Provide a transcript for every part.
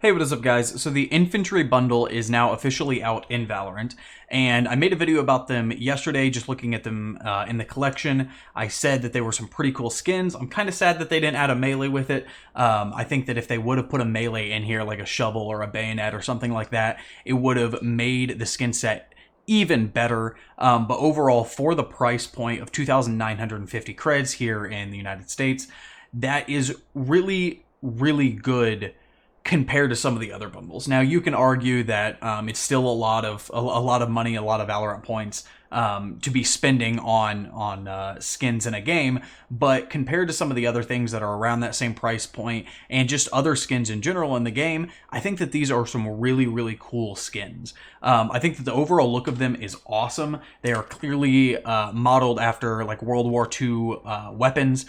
Hey, what is up, guys? So the Infantry Bundle is now officially out in Valorant, and I made a video about them yesterday, just looking at them in the collection. I said that they were some pretty cool skins. I'm kind of sad that they didn't add a melee with it. I think that if they would have put a melee in here, like a shovel or a bayonet or something like that, it would have made the skin set even better. But overall, for the price point of 2,950 creds here in the United States, that is really, really good compared to some of the other bundles. Now, you can argue that it's still a lot of money, a lot of Valorant points to be spending on skins in a game, but compared to some of the other things that are around that same price point and just other skins in general in the game, I think that these are some really, really cool skins. I think that the overall look of them is awesome. They are clearly modeled after like World War II weapons.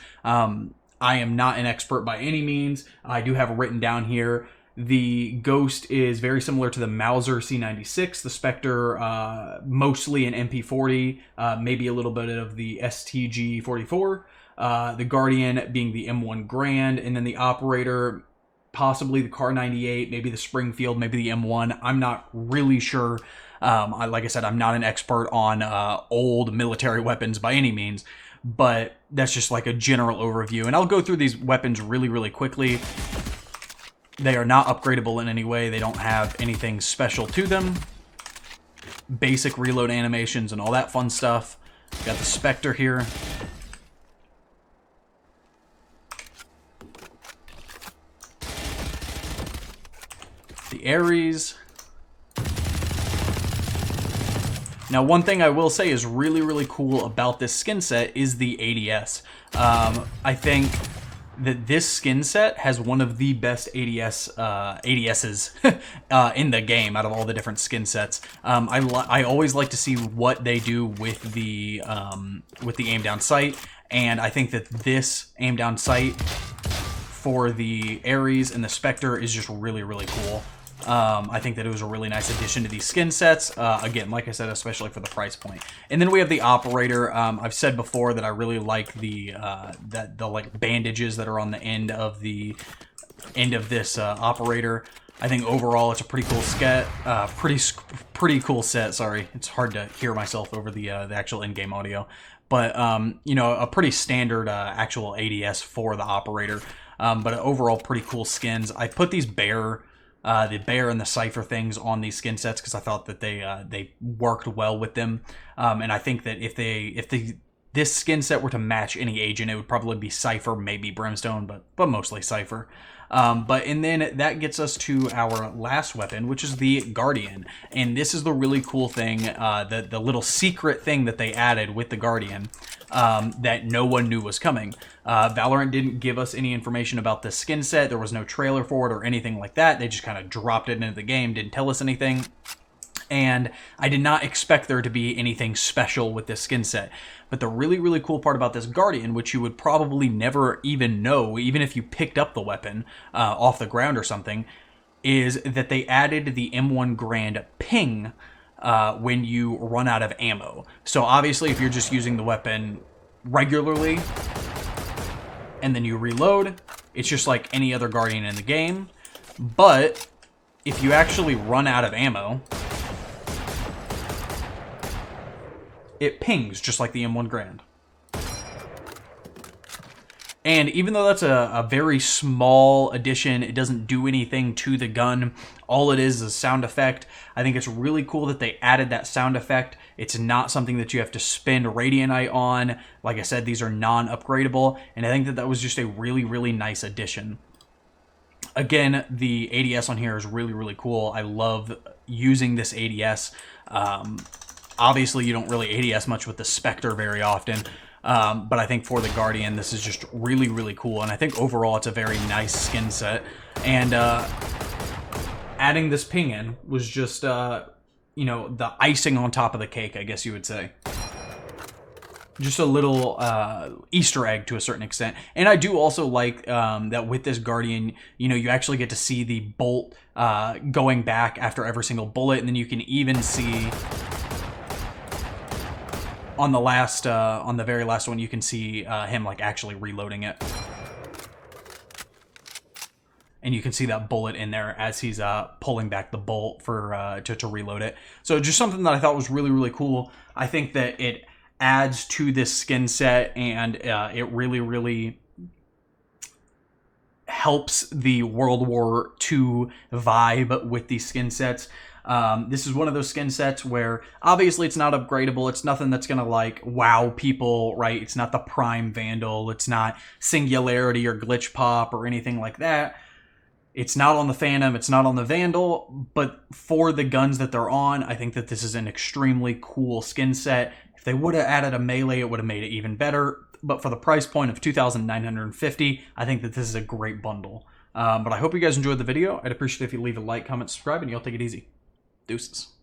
I am not an expert by any means. I do have it written down here. The Ghost is very similar to the Mauser C96, the Spectre mostly an MP40, maybe a little bit of the STG44, the Guardian being the M1 Grand, and then the Operator, possibly the Car 98, maybe the Springfield, maybe the M1. I'm not really sure. Like I said, I'm not an expert on old military weapons by any means, but that's just like a general overview. And I'll go through these weapons really, really quickly. They are not upgradable in any way. They don't have anything special to them. Basic reload animations and all that fun stuff. Got the Spectre here. The Ares. Now, one thing I will say is really, really cool about this skin set is the ADS. I think that this skin set has one of the best ADSs in the game out of all the different skin sets. I always like to see what they do with the aim down sight, and I think that this aim down sight for the Ares and the Spectre is just really, really cool. I think that it was a really nice addition to these skin sets. Again, like I said, especially for the price point. And then we have the Operator. I've said before that I really like the like bandages that are on the end of this Operator. I think overall it's a pretty cool pretty cool set. Sorry, it's hard to hear myself over the actual in-game audio. But you know, a pretty standard actual ADS for the Operator. But overall, pretty cool skins. I put these the Bear and the Cypher things on these skin sets because I thought that they worked well with them, and I think that if this skin set were to match any agent, it would probably be Cypher, maybe Brimstone, but mostly Cypher. And then that gets us to our last weapon, which is the Guardian, and this is the really cool thing, the little secret thing that they added with the Guardian that no one knew was coming. Valorant didn't give us any information about this skin set. There was no trailer for it or anything like that. They just kind of dropped it into the game, didn't tell us anything. And I did not expect there to be anything special with this skin set. But the really, really cool part about this Guardian, which you would probably never even know, even if you picked up the weapon off the ground or something, is that they added the M1 Grand ping when you run out of ammo. So obviously, if you're just using the weapon regularly and then you reload, it's just like any other Guardian in the game. But if you actually run out of ammo, it pings just like the M1 Grand. And even though that's a very small addition, it doesn't do anything to the gun. All it is a sound effect. I think it's really cool that they added that sound effect. It's not something that you have to spend Radianite on. Like I said, these are non-upgradable, and I think that that was just a really, really nice addition. Again, the ADS on here is really, really cool. I love using this ADS. Obviously, you don't really ADS much with the Spectre very often, but I think for the Guardian, this is just really, really cool, and I think overall it's a very nice skin set. And adding this ping in was just, you know, the icing on top of the cake, I guess you would say. Just a little Easter egg to a certain extent. And I do also like that with this Guardian, you know, you actually get to see the bolt going back after every single bullet, and then you can even see on the very last one, you can see him like actually reloading it. and you can see that bullet in there as he's pulling back the bolt for to reload it. So just something that I thought was really, really cool. I think that it adds to this skin set, and it really, really helps the World War II vibe with these skin sets. This is one of those skin sets where obviously it's not upgradable. It's nothing that's going to like wow people, right? It's not the Prime Vandal. It's not Singularity or Glitch Pop or anything like that. It's not on the Phantom. It's not on the Vandal. But for the guns that they're on, I think that this is an extremely cool skin set. If they would have added a melee, it would have made it even better. But for the price point of $2,950, I think that this is a great bundle. But I hope you guys enjoyed the video. I'd appreciate it if you leave a like, comment, subscribe, and y'all take it easy. Deuces.